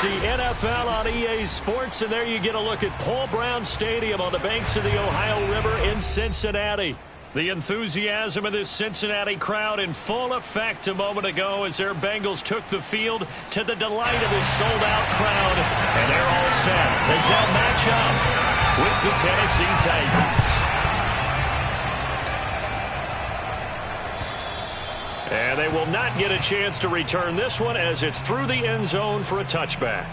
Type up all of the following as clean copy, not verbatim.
the NFL on EA Sports, and there you get a look at Paul Brown Stadium on the banks of the Ohio River in Cincinnati. The enthusiasm of this Cincinnati crowd in full effect a moment ago as their Bengals took the field to the delight of this sold-out crowd, and they're all set as they'll match up with the Tennessee Titans. And they will not get a chance to return this one as it's through the end zone for a touchback.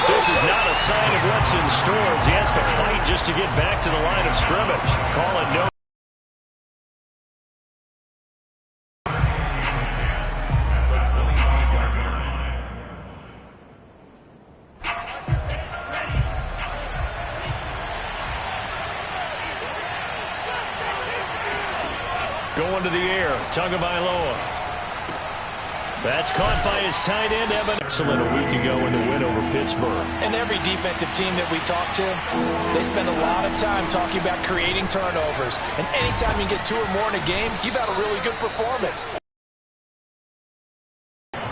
This is not a sign of what's in store as he has to fight just to get back to the line of scrimmage. Call it no. Going to the air, Tagovailoa. That's caught by his tight end, Evan. Excellent a week ago in the win over Pittsburgh. And every defensive team that we talk to, they spend a lot of time talking about creating turnovers. And anytime you get 2 or more in a game, you've had a really good performance.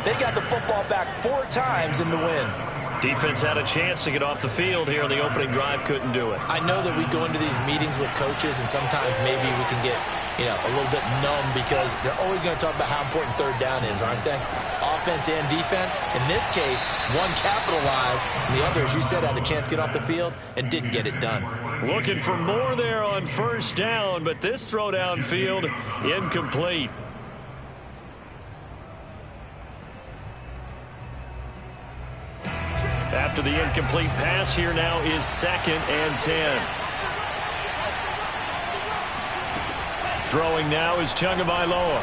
They got the football back 4 times in the win. Defense had a chance to get off the field here on the opening drive, couldn't do it. I know that we go into these meetings with coaches, and sometimes maybe we can get, a little bit numb because they're always going to talk about how important third down is, aren't they? Offense and defense. In this case, one capitalized, and the other, as you said, had a chance to get off the field and didn't get it done. Looking for more there on first down, but this throw downfield incomplete. After the incomplete pass, here now is 2nd and 10. Throwing now is Tagovailoa.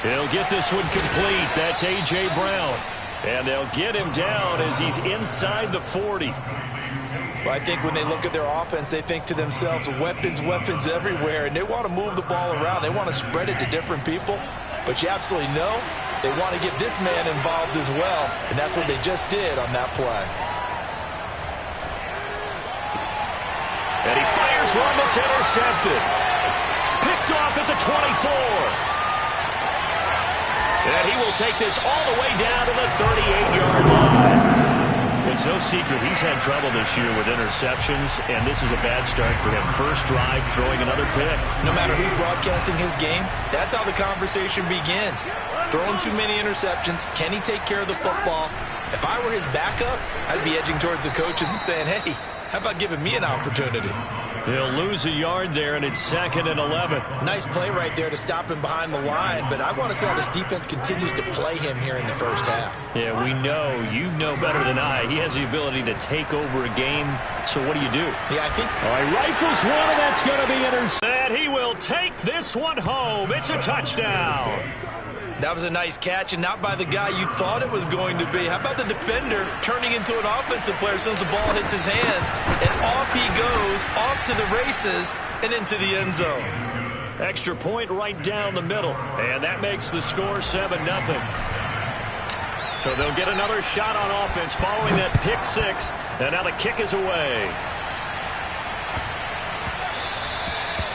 He'll get this one complete. That's A.J. Brown. And they'll get him down as he's inside the 40. Well, I think when they look at their offense, they think to themselves, weapons, weapons everywhere, and they want to move the ball around. They want to spread it to different people. But you absolutely know they want to get this man involved as well, and that's what they just did on that play. And he fires one that's intercepted. Picked off at the 24. And he will take this all the way down to the 38-yard line. It's no secret he's had trouble this year with interceptions, and this is a bad start for him. First drive, throwing another pick. No matter who's broadcasting his game, that's how the conversation begins. Throwing too many interceptions. Can he take care of the football? If I were his backup, I'd be edging towards the coaches and saying, hey, how about giving me an opportunity? He'll lose a yard there, and it's 2nd and 11. Nice play right there to stop him behind the line, but I want to see how this defense continues to play him here in the first half. Yeah, we know. You know better than I. He has the ability to take over a game, so what do you do? Yeah, I think... All right, rifles one, and that's going to be intercepted. And he will take this one home. It's a touchdown. That was a nice catch, and not by the guy you thought it was going to be. How about the defender turning into an offensive player as soon as the ball hits his hands, and off he goes, off to the races, and into the end zone. Extra point right down the middle, and that makes the score 7-0. So they'll get another shot on offense following that pick 6, and now the kick is away.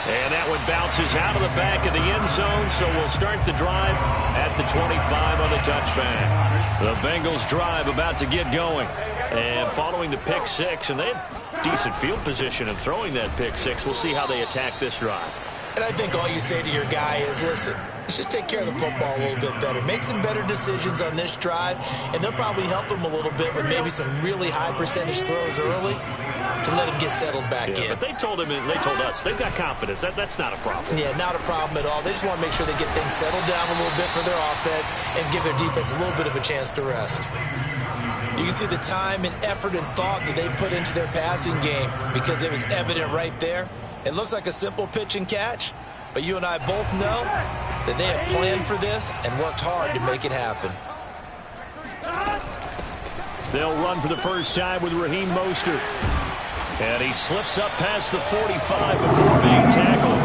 And that one bounces out of the back of the end zone, so we'll start the drive at the 25 on the touchback. The Bengals drive about to get going. And following the pick 6, and they had decent field position in throwing that pick 6. We'll see how they attack this drive. And I think all you say to your guy is, listen, let's just take care of the football a little bit better. Make some better decisions on this drive, and they'll probably help him a little bit with maybe some really high percentage throws early to let him get settled back in. But they told him, and they told us, they've got confidence. That's not a problem. Yeah, not a problem at all. They just want to make sure they get things settled down a little bit for their offense and give their defense a little bit of a chance to rest. You can see the time and effort and thought that they put into their passing game because it was evident right there. It looks like a simple pitch and catch, but you and I both know that they have planned for this and worked hard to make it happen. They'll run for the first time with Raheem Mostert. And he slips up past the 45 before being tackled.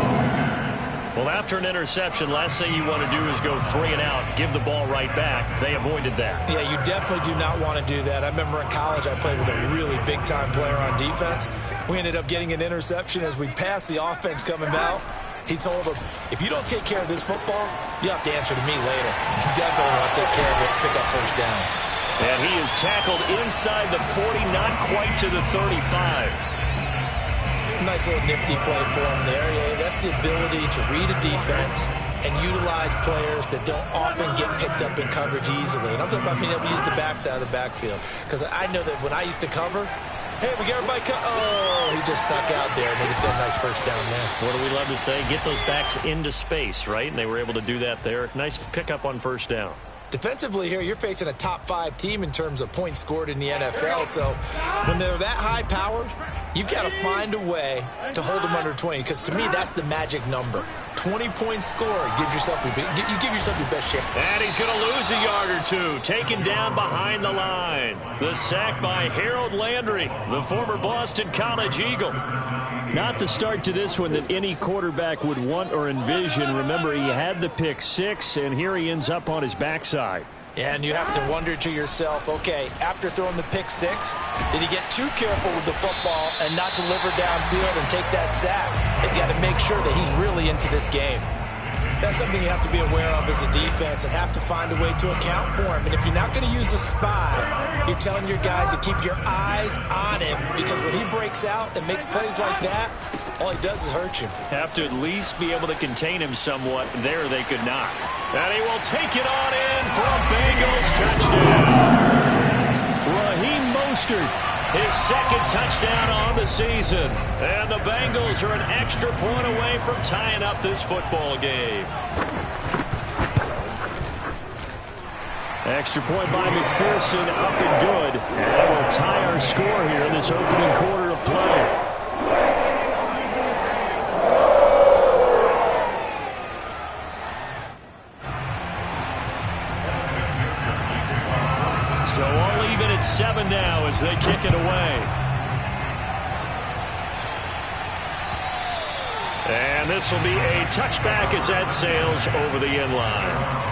Well, after an interception, last thing you want to do is go 3 and out, give the ball right back. They avoided that. Yeah, you definitely do not want to do that. I remember in college I played with a really big-time player on defense. We ended up getting an interception as we passed the offense coming out. He told him, if you don't take care of this football, you have to answer to me later. You definitely want to take care of it, pick up first downs. And he is tackled inside the 40, not quite to the 35. Nice little nifty play for him there. Yeah, that's the ability to read a defense and utilize players that don't often get picked up in coverage easily. And I'm talking about being able to use the backside of the backfield. Because I know that when I used to cover, hey, we got everybody cut. Oh, he just snuck out there, and they just got a nice first down there. What do we love to say? Get those backs into space, right? And they were able to do that there. Nice pickup on first down. Defensively here, you're facing a top-5 team in terms of points scored in the NFL. So when they're that high-powered, you've got to find a way to hold them under 20. Because to me, that's the magic number. 20 points scored gives yourself you give yourself your best chance. And he's going to lose a yard or two. Taken down behind the line. The sack by Harold Landry, the former Boston College Eagle. Not the start to this one that any quarterback would want or envision. Remember, he had the pick 6, and here he ends up on his backside. And you have to wonder to yourself, okay, after throwing the pick 6, did he get too careful with the football and not deliver downfield and take that sack? They've got to make sure that he's really into this game. That's something you have to be aware of as a defense and have to find a way to account for him. And if you're not going to use a spy, you're telling your guys to keep your eyes on him, because when he breaks out and makes plays like that, all he does is hurt you. Have to at least be able to contain him somewhat. There they could not. And he will take it on in for a Bengals touchdown. Raheem Mostert, his second touchdown on the season. And the Bengals are an extra point away from tying up this football game. Extra point by McPherson, up and good. And that will tie our score here in this opening quarter of play. So all even at 7 now as they kick it away. And this will be a touchback as that sails over the end line.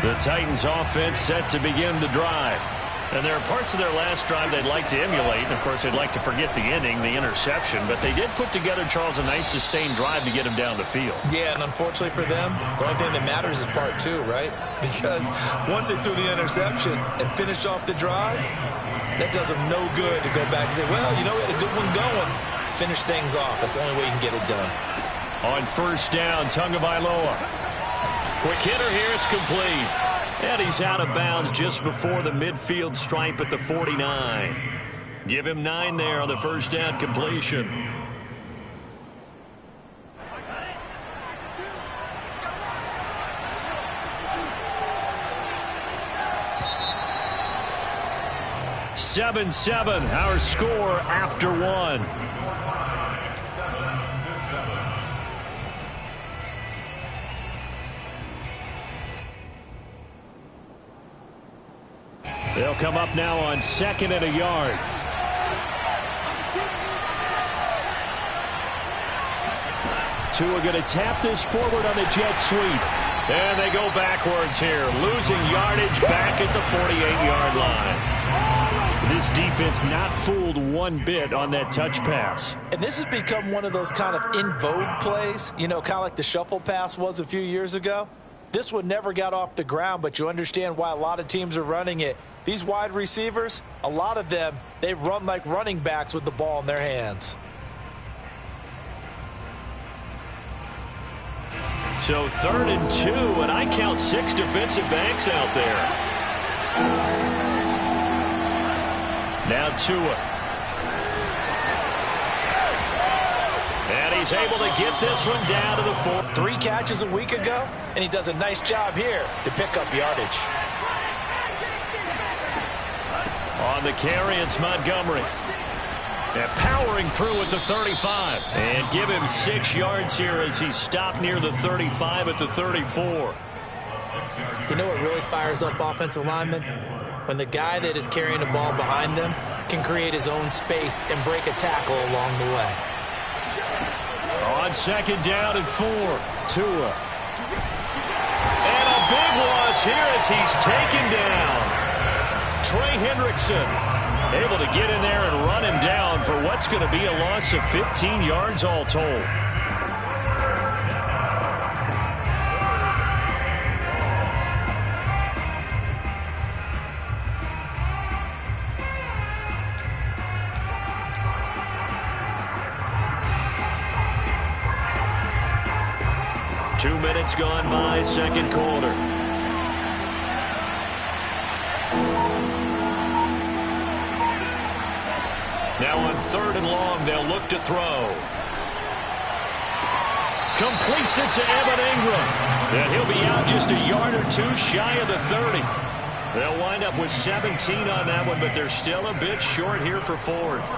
The Titans offense set to begin the drive. And there are parts of their last drive they'd like to emulate. And, of course, they'd like to forget the inning, the interception. But they did put together, Charles, a nice sustained drive to get him down the field. Yeah, and unfortunately for them, the only thing that matters is part 2, right? Because once they threw the interception and finished off the drive, that does them no good to go back and say, well, you know, we had a good one going. Finish things off. That's the only way you can get it done. On first down, Tagovailoa. Quick hitter here, it's complete. And he's out of bounds just before the midfield stripe at the 49. Give him 9 there on the first down completion. Seven, our score after 1. They'll come up now on 2nd and a yard. Tua going to tap this forward on the jet sweep. And they go backwards here, losing yardage back at the 48-yard line. This defense not fooled one bit on that touch pass. And this has become one of those kind of in vogue plays, you know, kind of like the shuffle pass was a few years ago. This one never got off the ground, but you understand why a lot of teams are running it. These wide receivers, a lot of them, they run like running backs with the ball in their hands. So 3rd and 2, and I count 6 defensive backs out there. Now Tua. And he's able to get this one down to the 4. 3 catches a week ago, and he does a nice job here to pick up yardage. On the carry, it's Montgomery. And powering through at the 35. And give him 6 yards here as he stopped near the 35 at the 34. You know what really fires up offensive linemen? When the guy that is carrying the ball behind them can create his own space and break a tackle along the way. On second down and 4, Tua. And a big loss here as he's taken down. Trey Hendrickson able to get in there and run him down for what's going to be a loss of 15 yards all told. Two minutes gone by, second quarter. Now on third and long, they'll look to throw. Completes it to Evan Ingram. And he'll be out just a yard or two shy of the 30. They'll wind up with 17 on that one, but they're still a bit short here for fourth.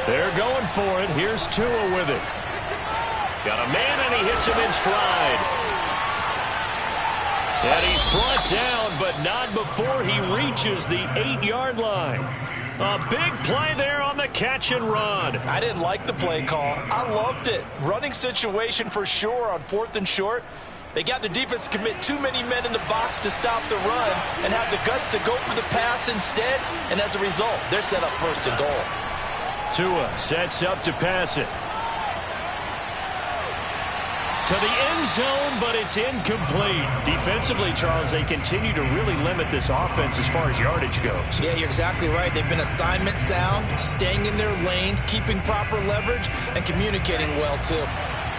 They're going for it. Here's Tua with it. Got a man, and he hits him in stride. And he's brought down, but not before he reaches the 8-yard line. A big play there on the catch and run. I didn't like the play call. I loved it. Running situation for sure on 4th and short. They got the defense to commit too many men in the box to stop the run and have the guts to go for the pass instead. And as a result, they're set up first and goal. Tua sets up to pass it. To the end zone, but it's incomplete. Defensively, Charles, they continue to really limit this offense as far as yardage goes. Yeah, you're exactly right. They've been assignment sound, staying in their lanes, keeping proper leverage, and communicating well, too.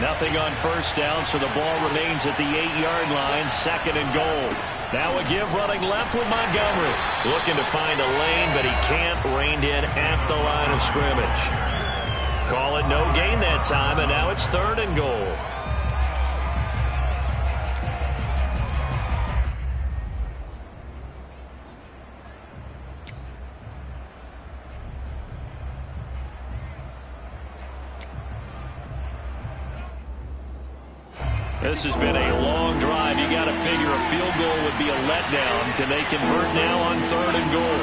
Nothing on first down, so the ball remains at the 8-yard line, second and goal. Now a give running left with Montgomery. Looking to find a lane, but he can't. Reined in at the line of scrimmage. Call it no gain that time, and now it's third and goal. This has been a long drive. You got to figure a field goal would be a letdown. Can they convert now on third and goal?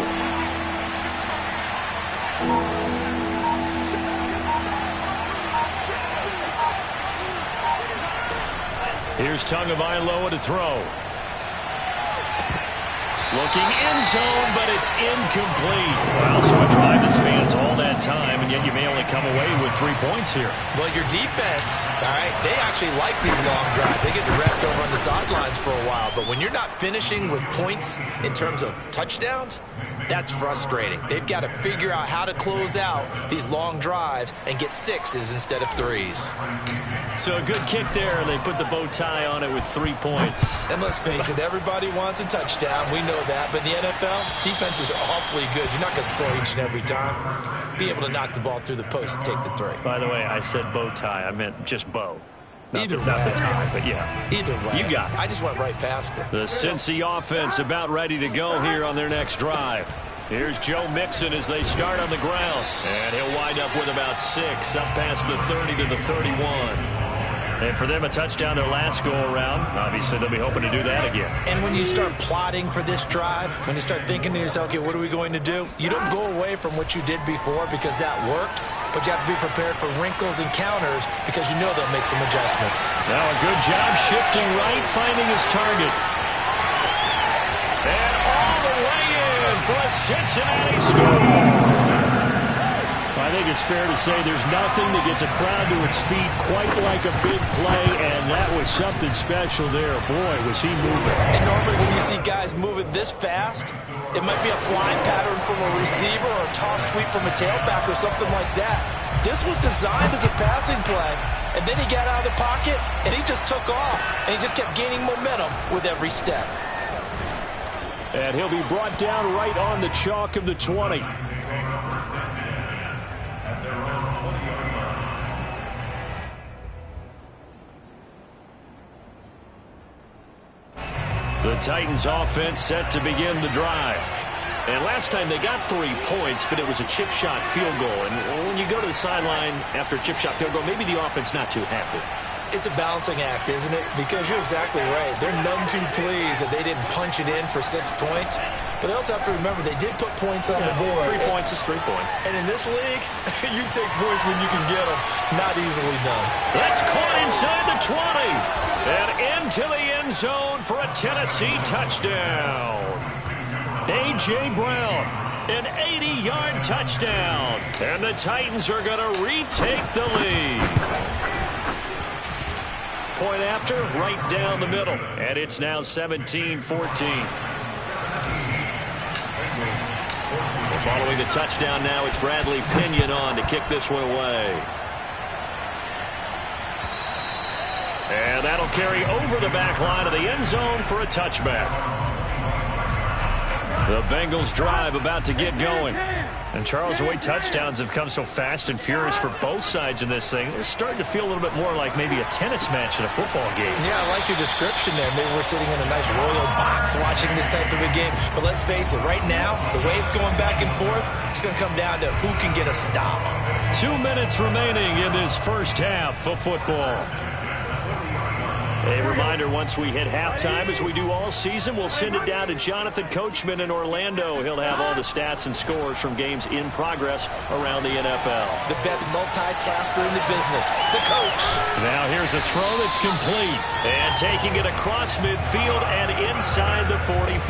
Here's Tagovailoa to throw. Looking end zone, but it's incomplete. Well, so a drive that spans all that time, and yet you may only come away with 3 points here. Well, your defense, all right, they actually like these long drives. They get to rest over on the sidelines for a while. But when you're not finishing with points in terms of touchdowns, that's frustrating. They've got to figure out how to close out these long drives and get 6s instead of 3s. So a good kick there, and they put the bow tie on it with 3 points. And let's face it, everybody wants a touchdown. We know that. But in the NFL, defenses are awfully good. You're not going to score each and every time. Be able to knock the ball through the post and take the 3. By the way, I said bow tie. I meant just bow. Not the tie, but yeah. Either way. You got it. I just went right past it. The Cincy offense about ready to go here on their next drive. Here's Joe Mixon as they start on the ground. And he'll wind up with about 6 up past the 30 to the 31. And for them, a touchdown their last go-around. Obviously, they'll be hoping to do that again. And when you start plotting for this drive, when you start thinking to yourself, okay, what are we going to do? You don't go away from what you did before because that worked, but you have to be prepared for wrinkles and counters because you know they'll make some adjustments. Now a good job shifting right, finding his target. And all the way in for a Cincinnati score. I think it's fair to say there's nothing that gets a crowd to its feet quite like a big play, and that was something special there. Boy, was he moving. And normally when you see guys moving this fast, it might be a flying pattern from a receiver or a toss sweep from a tailback or something like that. This was designed as a passing play, and then he got out of the pocket, and he just took off, and he just kept gaining momentum with every step. And he'll be brought down right on the chalk of the 20. The Titans offense set to begin the drive. And last time they got 3 points, but it was a chip shot field goal. And when you go to the sideline after a chip shot field goal, maybe the offense not too happy. It's a balancing act, isn't it? Because you're exactly right. They're none too pleased that they didn't punch it in for 6 points. But they also have to remember they did put points on the board. 3 points is 3 points. And in this league, you take points when you can get them. Not easily done. That's caught inside the 20. And into the end zone for a Tennessee touchdown. A.J. Brown, an 80-yard touchdown. And the Titans are going to retake the lead. Point after, right down the middle. And it's now 17-14. Well, following the touchdown now, it's Bradley Pinion on to kick this one away. And that'll carry over the back line of the end zone for a touchback. The Bengals drive about to get going. And, Charles, the way touchdowns have come so fast and furious for both sides in this thing, it's starting to feel a little bit more like maybe a tennis match in a football game. Yeah, I like your description there. Maybe we're sitting in a nice royal box watching this type of a game. But let's face it, right now, the way it's going back and forth, it's going to come down to who can get a stop. 2 minutes remaining in this first half of football. A reminder, once we hit halftime, as we do all season, we'll send it down to Jonathan Coachman in Orlando. He'll have all the stats and scores from games in progress around the NFL. The best multitasker in the business, the coach. Now here's a throw that's complete. And taking it across midfield and inside the 45.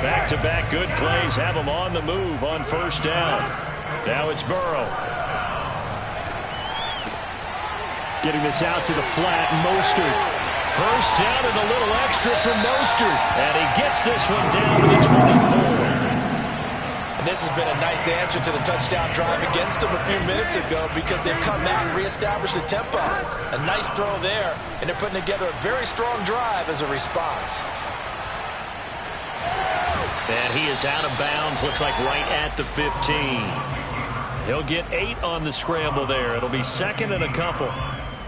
Back-to-back good plays have him on the move on first down. Now it's Burrow. Getting this out to the flat, Mostert. First down and a little extra from Mostert. And he gets this one down to the 24. And this has been a nice answer to the touchdown drive against them a few minutes ago because they've come back and reestablished the tempo. A nice throw there, and they're putting together a very strong drive as a response. And he is out of bounds, looks like right at the 15. He'll get 8 on the scramble there. It'll be second and a couple.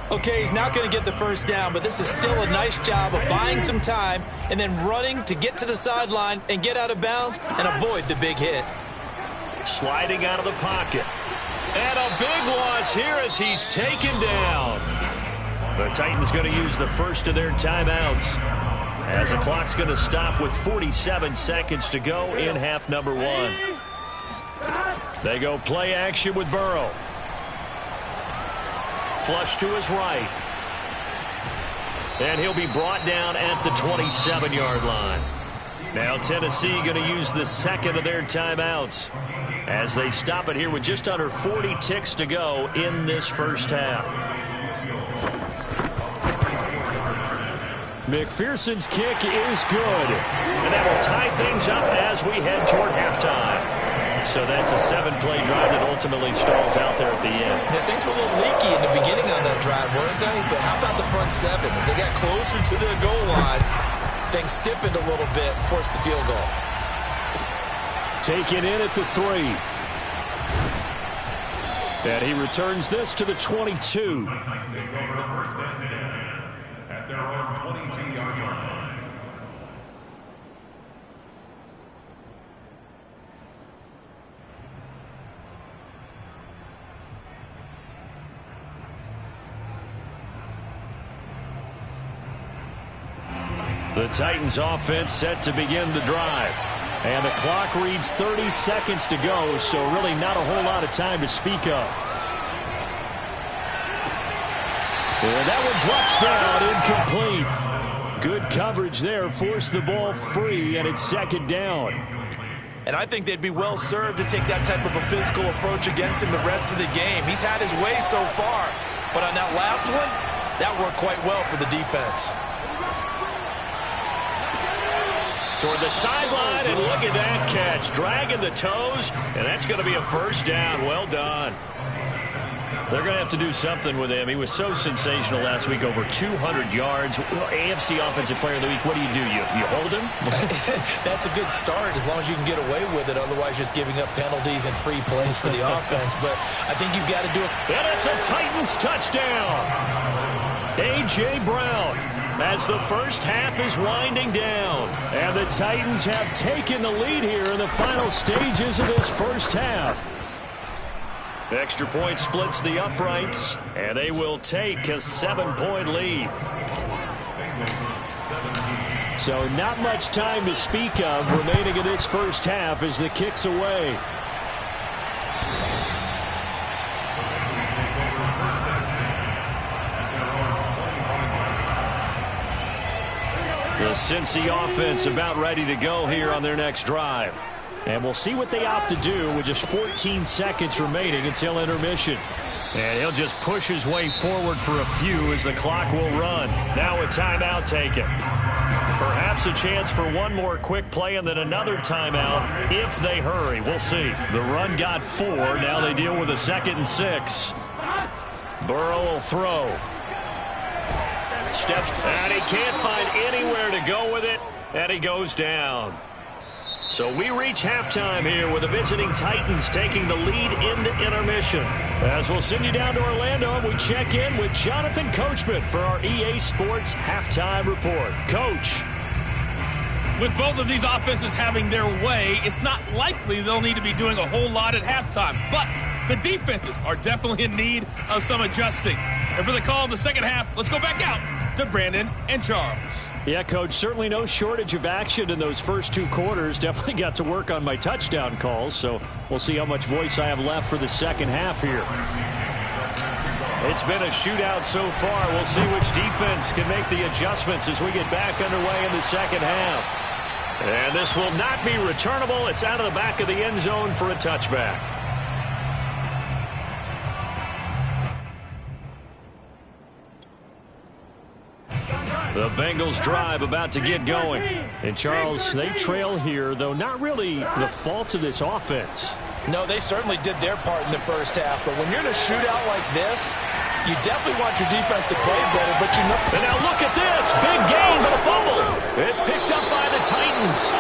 Okay, he's not going to get the first down, but this is still a nice job of buying some time and then running to get to the sideline and get out of bounds and avoid the big hit. Sliding out of the pocket. And a big loss here as he's taken down. The Titans going to use the first of their timeouts as the clock's going to stop with 47 seconds to go in half number 1. They go play action with Burrow. Flush to his right. And he'll be brought down at the 27-yard line. Now Tennessee going to use the second of their timeouts as they stop it here with just under 40 ticks to go in this first half. McPherson's kick is good. And that will tie things up as we head toward halftime. So that's a 7-play drive that ultimately stalls out there at the end. Yeah, things were a little leaky in the beginning on that drive, weren't they? But how about the front 7? As they got closer to the goal line, things stiffened a little bit and forced the field goal. Taken in at the 3. And he returns this to the 22. First and 10 at their own 22-yard line. The Titans offense set to begin the drive. And the clock reads 30 seconds to go, so really not a whole lot of time to speak of. And that one drops down, incomplete. Good coverage there, forced the ball free, and it's second down. And I think they'd be well served to take that type of a physical approach against him the rest of the game. He's had his way so far, but on that last one, that worked quite well for the defense. Toward the sideline, and look at that catch. Dragging the toes, and that's going to be a first down. Well done. They're going to have to do something with him. He was so sensational last week, over 200 yards. AFC Offensive Player of the Week, what do? You hold him? That's a good start as long as you can get away with it. Otherwise, just giving up penalties and free plays for the offense. But I think you've got to do it. And it's a Titans touchdown. A.J. Brown. as the first half is winding down. And the Titans have taken the lead here in the final stages of this first half. Extra point splits the uprights, and they will take a 7-point lead. So not much time to speak of remaining in this first half as the kick's away. The Cincy offense about ready to go here on their next drive. And we'll see what they opt to do with just 14 seconds remaining until intermission. And he'll just push his way forward for a few as the clock will run. Now a timeout taken. Perhaps a chance for one more quick play and then another timeout if they hurry. We'll see. The run got 4. Now they deal with a 2nd and 6. Burrow will throw. Steps, and he can't find anywhere to go with it, and he goes down. So we reach halftime here with the visiting Titans taking the lead into intermission. As we'll send you down to Orlando, and we check in with Jonathan Coachman for our EA Sports Halftime Report. Coach. With both of these offenses having their way, it's not likely they'll need to be doing a whole lot at halftime. But the defenses are definitely in need of some adjusting. And for the call of the second half, let's go back out to Brandon and Charles. Yeah, Coach, certainly no shortage of action in those first 2 quarters. Definitely got to work on my touchdown calls, so we'll see how much voice I have left for the second half here. It's been a shootout so far. We'll see which defense can make the adjustments as we get back underway in the second half. And this will not be returnable. It's out of the back of the end zone for a touchback. The Bengals drive about to get going. And Charles, they trail here, though not really the fault of this offense. No, they certainly did their part in the first half. But when you're in a shootout like this, you definitely want your defense to play better. But you know. And now look at this. Big gain, but a fumble. It's picked up by the Titans.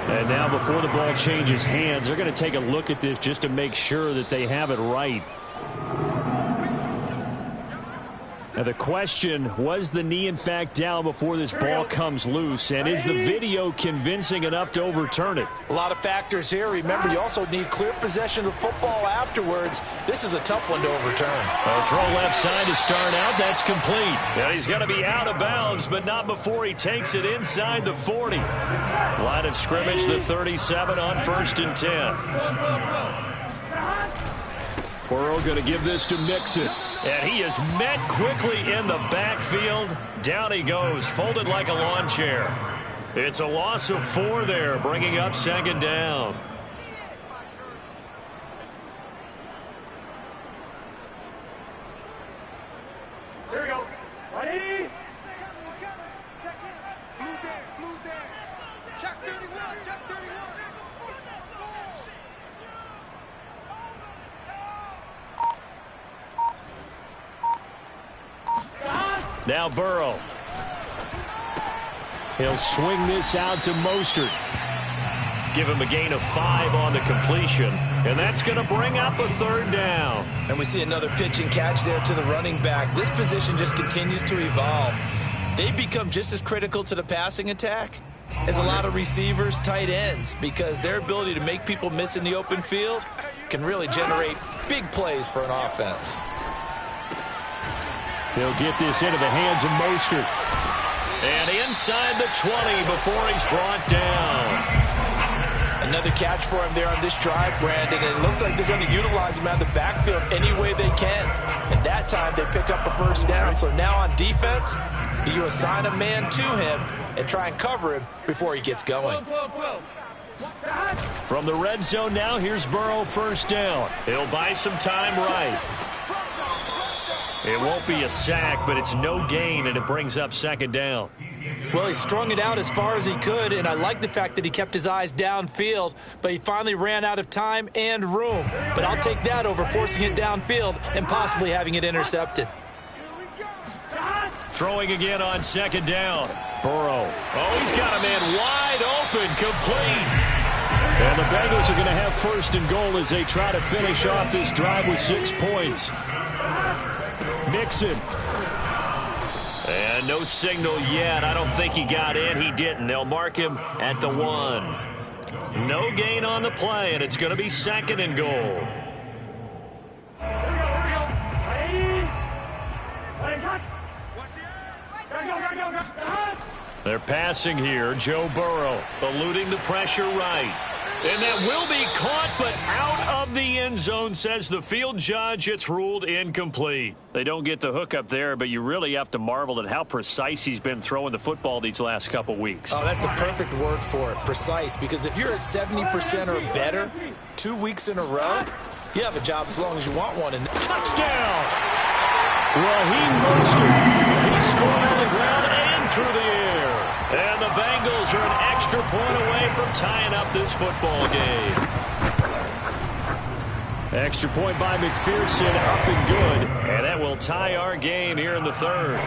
And now before the ball changes hands, they're going to take a look at this just to make sure that they have it right. Now the question, was the knee in fact down before this ball comes loose? And is the video convincing enough to overturn it? A lot of factors here. Remember, you also need clear possession of football afterwards. This is a tough one to overturn. A throw left side to start out. That's complete. And he's going to be out of bounds, but not before he takes it inside the 40. Line of scrimmage, the 37 on 1st and 10. Burrow going to give this to Mixon. And he is met quickly in the backfield. Down he goes, folded like a lawn chair. It's a loss of 4 there, bringing up 2nd down. Here we go. Ready? Blue there. Check 31, check 31. Now Burrow. He'll swing this out to Mostert. Give him a gain of 5 on the completion. And that's going to bring up a 3rd down. And we see another pitch and catch there to the running back. This position just continues to evolve. They become just as critical to the passing attack as a lot of receivers, tight ends, because their ability to make people miss in the open field can really generate big plays for an offense. He'll get this into the hands of Mostert. And inside the 20 before he's brought down. Another catch for him there on this drive, Brandon. And it looks like they're going to utilize him out of the backfield any way they can. And that time they pick up a 1st down. So now on defense, do you assign a man to him and try and cover him before he gets going? From the red zone now, here's Burrow 1st down. He'll buy some time right. It won't be a sack, but it's no gain, and it brings up 2nd down. Well, he strung it out as far as he could, and I like the fact that he kept his eyes downfield, but he finally ran out of time and room. But I'll take that over forcing it downfield and possibly having it intercepted. Throwing again on 2nd down. Burrow. Oh, he's got a man wide open, complete. And the Bengals are going to have 1st and goal as they try to finish off this drive with 6 points. Mixon. And no signal yet. I don't think he got in. He didn't. They'll mark him at the 1. No gain on the play, and it's going to be 2nd and goal. They're passing here. Joe Burrow eluding the pressure right. And that will be caught, but out of the end zone, says the field judge. It's ruled incomplete. They don't get the hook up there, but you really have to marvel at how precise he's been throwing the football these last couple weeks. Oh, that's the perfect word for it, precise. Because if you're at 70% or better 2 weeks in a row, you have a job as long as you want one. And touchdown! Raheem Mostert. He scored on the ground and through the air. And the Bengals are an extra point away from tying up this football game. Extra point by McPherson, up and good. And that will tie our game here in the 3rd.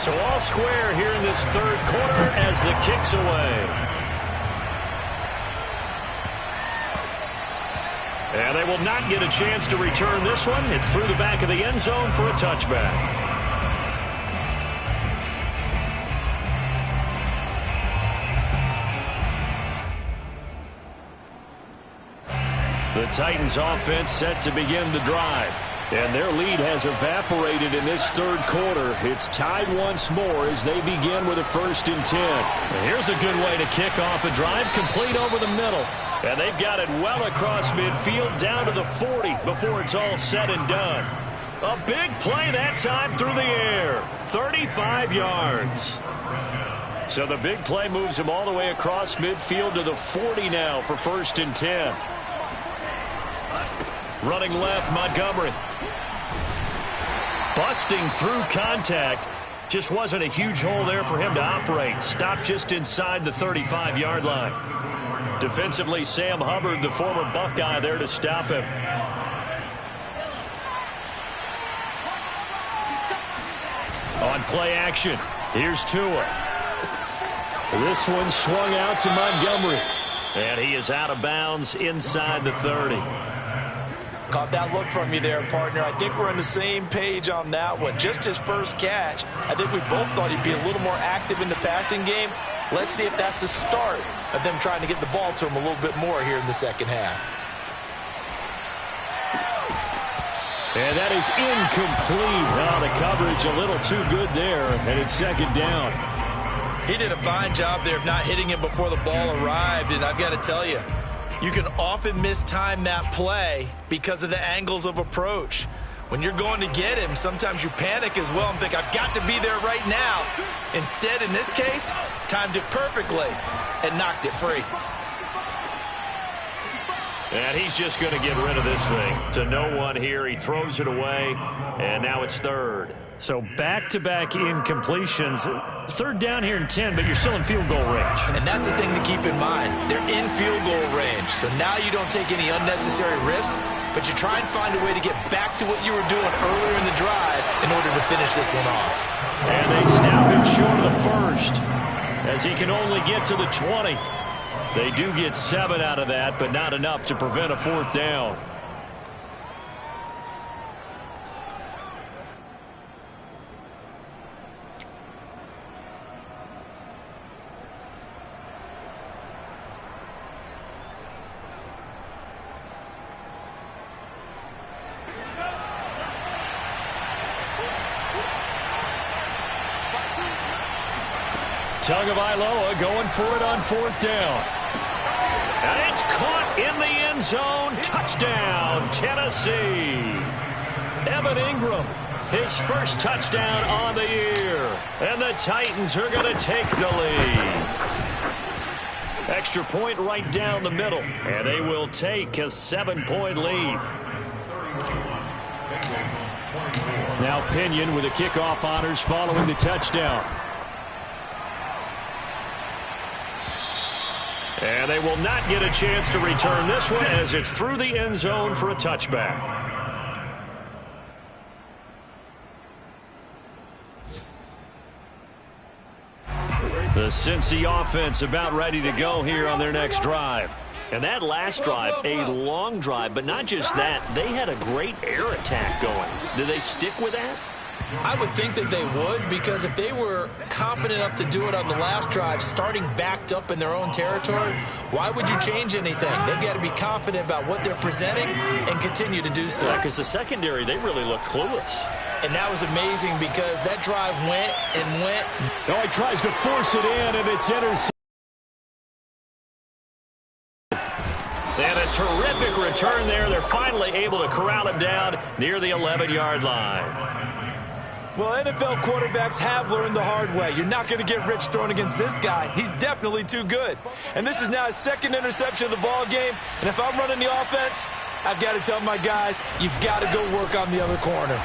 So all square here in this 3rd quarter as the kick's away. And they will not get a chance to return this one. It's through the back of the end zone for a touchback. The Titans offense set to begin the drive. And their lead has evaporated in this 3rd quarter. It's tied once more as they begin with a 1st and 10. And here's a good way to kick off a drive, complete over the middle. And they've got it well across midfield down to the 40 before it's all said and done. A big play that time through the air. 35 yards. So the big play moves him all the way across midfield to the 40 now for 1st and 10. Running left, Montgomery. Busting through contact. Just wasn't a huge hole there for him to operate. Stopped just inside the 35-yard line. Defensively, Sam Hubbard, the former Buckeye, there to stop him. On play action, here's Tua. This one swung out to Montgomery. And he is out of bounds inside the 30. Caught that look from you there, partner. I think we're on the same page on that one. Just his first catch. I think we both thought he'd be a little more active in the passing game. Let's see if that's the start of them trying to get the ball to him a little bit more here in the 2nd half. And that is incomplete. Oh, the coverage a little too good there, and it's 2nd down. he did a fine job there of not hitting him before the ball arrived, and I've got to tell you, you can often mistime that play because of the angles of approach. When you're going to get him, sometimes you panic as well and think, I've got to be there right now. Instead, in this case, timed it perfectly and knocked it free. And he's just going to get rid of this thing to no one here. He throws it away, and now it's third. So back-to-back incompletions. Third down here in 10, but you're still in field goal range. And that's the thing to keep in mind. They're in field goal range. So now you don't take any unnecessary risks, but you try and find a way to get back to what you were doing earlier in the drive in order to finish this one off. And they snap him short of the first as he can only get to the 20. They do get 7 out of that, but not enough to prevent a fourth down. Tagovailoa going for it on fourth down. And it's caught in the end zone. Touchdown, Tennessee. Evan Ingram, his first touchdown on the year. And the Titans are going to take the lead. Extra point right down the middle. And they will take a 7-point lead. Now Pinion with the kickoff honors following the touchdown. And they will not get a chance to return this one as it's through the end zone for a touchback. The Cincy offense about ready to go here on their next drive. And that last drive, a long drive, but not just that. They had a great air attack going. Do they stick with that? I would think that they would, because if they were confident enough to do it on the last drive, starting backed up in their own territory, why would you change anything? They've got to be confident about what they're presenting and continue to do so. Because the secondary, they really look clueless. And that was amazing because that drive went and went. Oh, he tries to force it in, and it's intercepted. And a terrific return there. They're finally able to corral it down near the 11-yard line. Well, NFL quarterbacks have learned the hard way. You're not going to get rich throwing against this guy. He's definitely too good. And this is now his second interception of the ball game. And if I'm running the offense, I've got to tell my guys, you've got to go work on the other corner.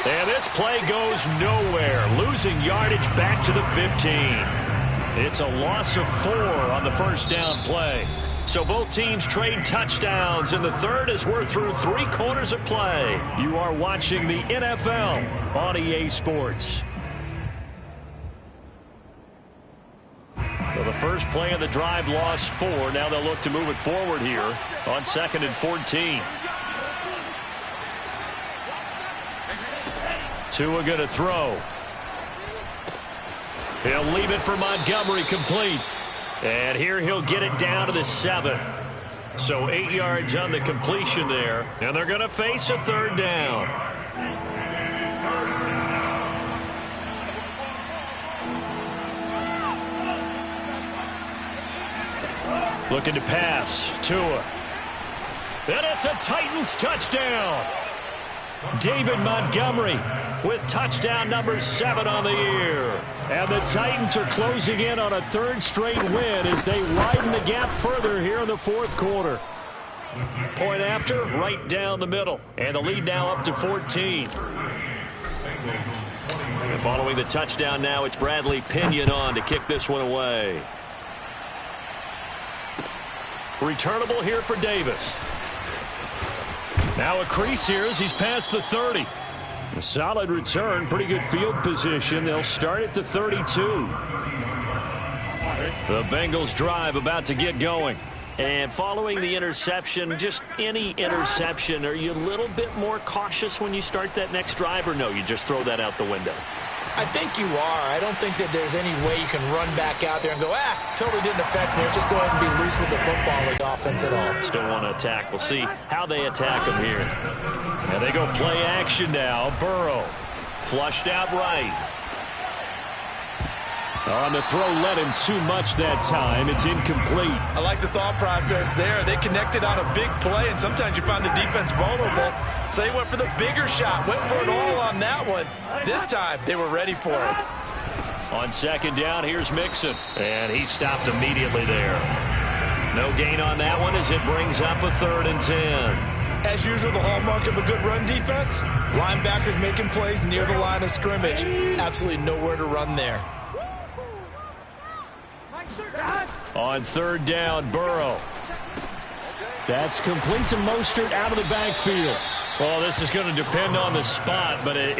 And this play goes nowhere, losing yardage back to the 15. It's a loss of 4 on the first down play. So both teams trade touchdowns, and the third as we're through 3 quarters of play. You are watching the NFL on EA Sports. So the first play of the drive lost 4. Now they'll look to move it forward here on 2nd and 14. Tua going to throw. He'll leave it for Montgomery, complete. And here he'll get it down to the 7. So 8 yards on the completion there. And they're going to face a third down. Looking to pass. Tua. And it's a Titans touchdown. David Montgomery with touchdown number 7 on the year. And the Titans are closing in on a 3rd straight win as they widen the gap further here in the 4th quarter. Point after, right down the middle. And the lead now up to 14. And following the touchdown now, it's Bradley Pinion on to kick this one away. Returnable here for Davis. Now a crease here as he's past the 30. A solid return, pretty good field position. They'll start at the 32. The Bengals drive about to get going. And following the interception, just any interception, are you a little bit more cautious when you start that next drive, or no, you just throw that out the window? I think you are. I don't think that there's any way you can run back out there and go, totally didn't affect me. Let's just go ahead and be loose with the football like offense at all. Still want to attack. We'll see how they attack them here. And they go play action now. Burrow flushed out right. On the throw, led him too much that time. It's incomplete. I like the thought process there. They connected on a big play, and sometimes you find the defense vulnerable. So they went for the bigger shot, went for it all on that one. This time, they were ready for it. On 2nd down, here's Mixon. And he stopped immediately there. No gain on that one as it brings up a 3rd and 10. As usual, the hallmark of a good run defense, linebackers making plays near the line of scrimmage. Absolutely nowhere to run there. On 3rd down, Burrow. That's complete to Mostert out of the backfield. Well, this is going to depend on the spot, but it